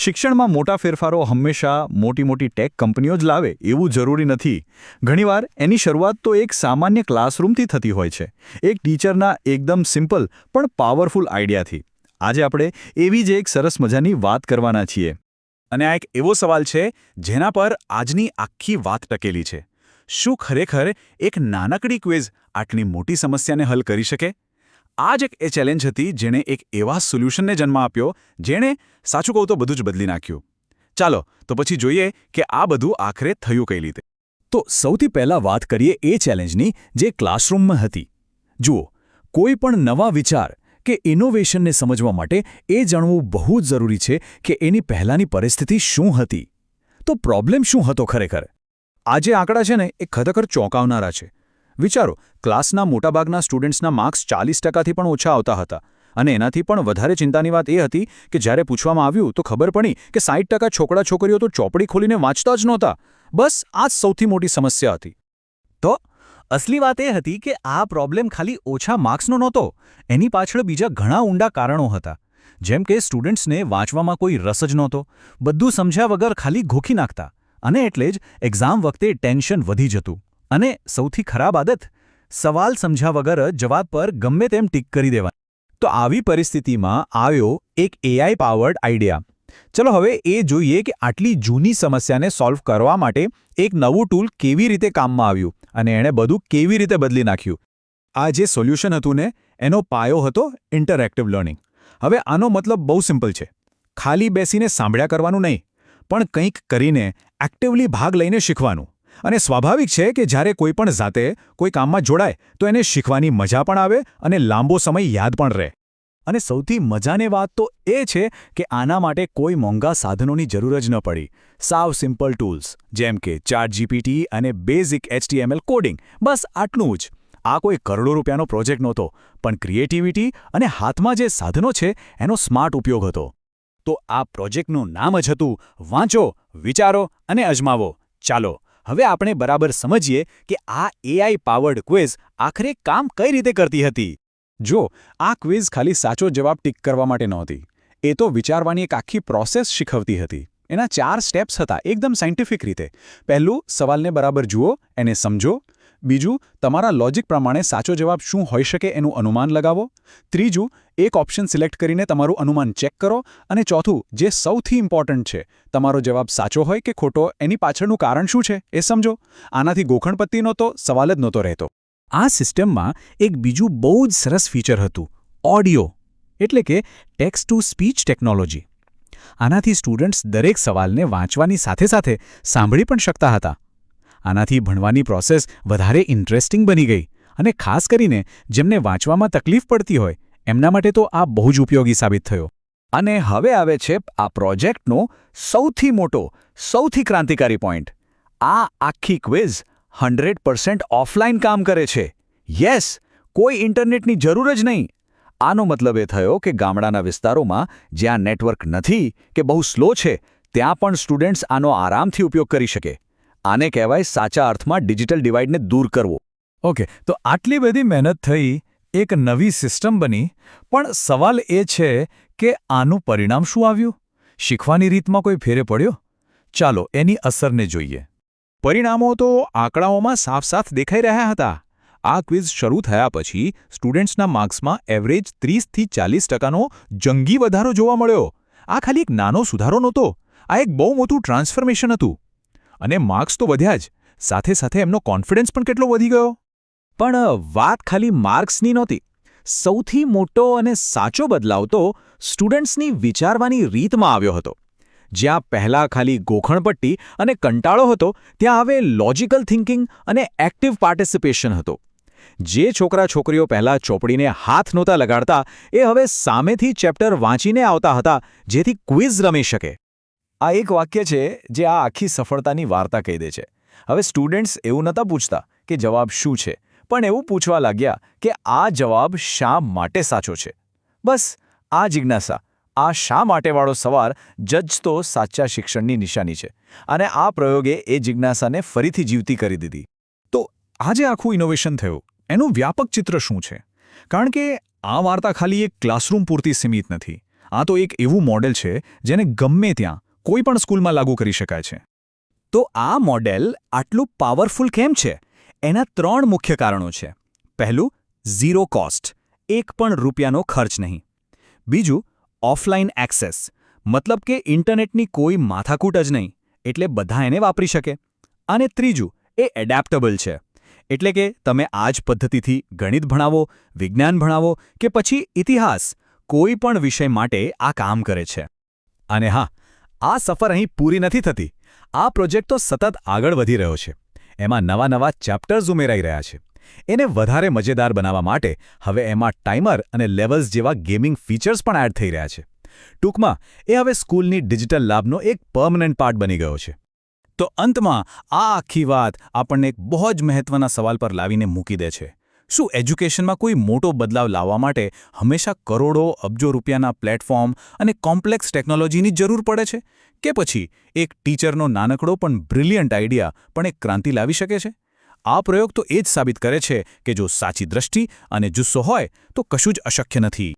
શિક્ષણમાં મોટા ફેરફારો હંમેશા મોટી ટેક કંપનીઓ જ લાવે એવું જરૂરી નથી. ઘણીવાર એની શરૂઆત તો એક સામાન્ય ક્લાસરૂમથી થતી હોય છે, એક ટીચરના એકદમ સિમ્પલ પણ પાવરફુલ આઈડિયાથી. આજે આપણે એવી જ એક સરસ મજાની વાત કરવાના છીએ. અને આ એક એવો સવાલ છે જેના પર આજની આખી વાત ટકેલી છે. શું ખરેખર એક નાનકડી ક્વિઝ આટલી મોટી સમસ્યાને હલ કરી શકે? આ જ એક એ ચેલેન્જ હતી જેણે એક એવા સોલ્યુશનને જન્મ આપ્યો જેણે સાચું કહું તો બધું જ બદલી નાખ્યું. ચાલો તો પછી જોઈએ કે આ બધું આખરે થયું કઈ રીતે. તો સૌથી પહેલા વાત કરીએ એ ચેલેન્જની જે ક્લાસરૂમમાં હતી. જુઓ, કોઈ પણ નવા વિચાર કે ઇનોવેશનને સમજવા માટે એ જાણવું બહુ જ જરૂરી છે કે એની પહેલાંની પરિસ્થિતિ શું હતી. તો પ્રોબ્લેમ શું હતો ખરેખર? આજે આંકડા છે ને એ ખરેખર ચોંકાવનારા છે. વિચારો, ક્લાસના મોટાભાગના સ્ટુડન્ટ્સના માર્ક્સ 40%થી પણ ઓછા આવતા હતા. અને એનાથી પણ વધારે ચિંતાની વાત એ હતી કે જ્યારે પૂછવામાં આવ્યું તો ખબર પડી કે 60% છોકરા-છોકરીઓ તો ચોપડી ખોલીને વાંચતા જ નહોતા. બસ આ જ સૌથી મોટી સમસ્યા હતી. તો અસલી વાત એ હતી કે આ પ્રોબ્લેમ ખાલી ઓછા માર્ક્સનો નહોતો. એની પાછળ બીજા ઘણા ઊંડા કારણો હતા. જેમ કે સ્ટુડન્ટ્સને વાંચવામાં કોઈ રસ જ નહોતો. બધું સમજ્યા વગર ખાલી ઘોખી નાખતા. અને એટલે જ એક્ઝામ વખતે ટેન્શન વધી જતું. અને સૌથી ખરાબ આદત, સવાલ સમજ્યા વગર જવાબ પર ગમે તેમ ટીક કરી દેવાની. તો આવી પરિસ્થિતિમાં આવ્યો એક AI પાવર્ડ આઈડિયા. ચલો હવે એ જોઈએ કે આટલી જૂની સમસ્યાને સોલ્વ કરવા માટે એક નવું ટૂલ કેવી રીતે કામમાં આવ્યું અને એણે બધું કેવી રીતે બદલી નાખ્યું. આ જે સોલ્યુશન હતું ને, એનો પાયો હતો ઇન્ટરેક્ટિવ લર્નિંગ. હવે આનો મતલબ બહુ સિમ્પલ છે. ખાલી બેસીને સાંભળ્યા કરવાનું નહીં, પણ કંઈક કરીને એક્ટિવલી ભાગ લઈને શીખવાનું. અને સ્વાભાવિક છે કે જ્યારે કોઈ પણ જાતે કોઈ કામમાં જોડાય તો એને શીખવાની મજા પણ આવે અને લાંબો સમય યાદ પણ રહે. અને સૌથી મજાની વાત તો એ છે કે આના માટે કોઈ મોંઘા સાધનોની જરૂર જ ન પડી. સાવ સિમ્પલ ટૂલ્સ જેમ કે ChatGPT અને બેઝિક HTML કોડિંગ, બસ આટલું જ. આ કોઈ કરોડો રૂપિયાનો પ્રોજેક્ટ નહોતો, પણ ક્રિએટિવિટી અને હાથમાં જે સાધનો છે એનો સ્માર્ટ ઉપયોગ હતો. તો આ પ્રોજેક્ટનું નામ જ હતું વાંચો, વિચારો અને અજમાવો. ચાલો હવે આપણે બરાબર સમજીએ કે આ AI પાવર્ડ ક્વિઝ આખરે કામ કઈ રીતે કરતી હતી. જો, આ ક્વિઝ ખાલી સાચો જવાબ ટીક કરવા માટે નહોતી. એ તો વિચારવાની એક આખી પ્રોસેસ શીખવતી હતી. એના 4 સ્ટેપ્સ હતા એકદમ સાયન્ટિફિક રીતે. પહેલું, સવાલને બરાબર જુઓ, એને સમજો. બીજું, તમારા લોજિક પ્રમાણે સાચો જવાબ શું હોઈ શકે એનું અનુમાન લગાવો. ત્રીજું, એક ઓપ્શન સિલેક્ટ કરીને તમારું અનુમાન ચેક કરો. અને ચોથું, જે સૌથી ઇમ્પોર્ટન્ટ છે, તમારો જવાબ સાચો હોય કે ખોટો એની પાછળનું કારણ શું છે એ સમજો. આનાથી ગોખણપટ્ટીનો તો સવાલ જ નહોતો રહેતો. આ સિસ્ટમમાં એક બીજું બહુ જ સરસ ફીચર હતું, ઓડિયો, એટલે કે ટેક્સ્ટ ટુ સ્પીચ ટેકનોલોજી. આનાથી સ્ટુડન્ટ્સ દરેક સવાલને વાંચવાની સાથે સાથે સાંભળી પણ શકતા હતા. આનાથી ભણવાની પ્રોસેસ વધારે ઇન્ટરેસ્ટિંગ બની ગઈ. અને ખાસ કરીને જેમને વાંચવામાં તકલીફ પડતી હોય એમના માટે તો આ બહુ જ ઉપયોગી સાબિત થયો. અને હવે આવે છે આ પ્રોજેક્ટનો સૌથી મોટો, સૌથી ક્રાંતિકારી પોઈન્ટ. આ આખી ક્વિઝ 100% ઓફલાઈન કામ કરે છે. યસ, કોઈ ઇન્ટરનેટની જરૂર જ નહીં. આનો મતલબ એ થયો કે ગામડાના વિસ્તારોમાં જ્યાં નેટવર્ક નથી કે બહુ સ્લો છે, ત્યાં પણ સ્ટુડન્ટ્સ આનો આરામથી ઉપયોગ કરી શકે. આને કહેવાય સાચા અર્થમાં ડિજિટલ ડિવાઇડને દૂર કરવો. ઓકે, તો આટલી બધી મહેનત થઈ, એક નવી સિસ્ટમ બની, પણ સવાલ એ છે કે આનું પરિણામ શું આવ્યું? શીખવાની રીતમાં કોઈ ફેર પડ્યો? ચાલો એની અસરને જોઈએ. પરિણામો તો આંકડાઓમાં સાફ દેખાઈ રહ્યા હતા. આ ક્વિઝ શરૂ થયા પછી સ્ટુડન્ટ્સના માર્ક્સમાં એવરેજ 30થી 40%નો જંગી વધારો જોવા મળ્યો. આ ખાલી એક નાનો સુધારો નહોતો, આ એક બહુ મોટું ટ્રાન્સફોર્મેશન હતું. અને માર્ક્સ તો વધ્યા જ, સાથે સાથે એમનો કોન્ફિડન્સ પણ કેટલો વધી ગયો. પણ વાત ખાલી માર્ક્સની નહોતી. સૌથી મોટો અને સાચો બદલાવ તો સ્ટુડન્ટ્સની વિચારવાની રીતમાં આવ્યો હતો. જ્યાં પહેલાં ખાલી ગોખણપટ્ટી અને કંટાળો હતો, ત્યાં હવે લોજિકલ થિંકિંગ અને એક્ટિવ પાર્ટિસિપેશન હતો. જે છોકરા-છોકરીઓ પહેલાં ચોપડીને હાથ નહોતા લગાડતા, એ હવે સામેથી ચેપ્ટર વાંચીને આવતા હતા, જેથી ક્વિઝ રમી શકે. આ એક વાક્ય છે જે આ આખી સફળતાની વાર્તા કહી દે છે. હવે સ્ટુડન્ટ્સ એવું નહોતા પૂછતા કે જવાબ શું છે, પણ એવું પૂછવા લાગ્યા કે આ જવાબ શા માટે સાચો છે. બસ આ જિજ્ઞાસા, આ શા માટેવાળો સવાલ જ તો સાચા શિક્ષણની નિશાની છે. અને આ પ્રયોગે એ જિજ્ઞાસાને ફરીથી જીવતી કરી દીધી. તો આ જે આખું ઇનોવેશન થયું, એનું વ્યાપક ચિત્ર શું છે? કારણ કે આ વાર્તા ખાલી એક ક્લાસરૂમ પૂરતી સીમિત નથી. આ તો એક એવું મોડેલ છે જેને ગમે ત્યાં કોઈ પણ સ્કૂલમાં લાગુ કરી શકાય છે. તો આ મોડેલ આટલું પાવરફુલ કેમ છે? એના 3 મુખ્ય કારણો છે. પહેલું, ઝીરો કોસ્ટ, એક પણ રૂપિયાનો ખર્ચ નહીં. બીજું, ઓફલાઇન એક્સેસ, મતલબ કે ઇન્ટરનેટની કોઈ માથાકૂટ જ નહીં, એટલે બધા એને વાપરી શકે. અને ત્રીજું, એ એડેપ્ટેબલ છે, એટલે કે તમે આ જ પદ્ધતિથી ગણિત ભણાવો, વિજ્ઞાન ભણાવો કે પછી ઇતિહાસ, કોઈ પણ વિષય માટે આ કામ કરે છે. અને હા, આ સફર અહીં પૂરી નથી થતી. આ પ્રોજેક્ટ તો સતત આગળ વધી રહ્યો છે. એમાં નવા ચેપ્ટર્સ ઉમેરાઈ રહ્યા છે. એને વધારે મજેદાર બનાવવા માટે હવે એમાં ટાઈમર અને લેવલ્સ જેવા ગેમિંગ ફીચર્સ પણ એડ થઈ રહ્યા છે. ટૂંકમાં એ હવે સ્કૂલની ડિજિટલ લાભનો એક પરમનન્ટ પાર્ટ બની ગયો છે. તો અંતમાં આ આખી વાત આપણને એક બહુ જ મહત્વના સવાલ પર લાવીને મૂકી દે છે. શું એજ્યુકેશનમાં કોઈ મોટો બદલાવ લાવવા માટે હંમેશા કરોડો અબજો રૂપિયાના પ્લેટફોર્મ અને કોમ્પ્લેક્સ ટેકનોલોજીની જરૂર પડે છે? કે પછી એક ટીચરનો નાનકડો પણ બ્રિલિયન્ટ આઈડિયા પણ એક ક્રાંતિ લાવી શકે છે? આ પ્રયોગ તો એ જ સાબિત કરે છે કે જો સાચી દ્રષ્ટિ અને જુસ્સો હોય તો કશું જ અશક્ય નથી.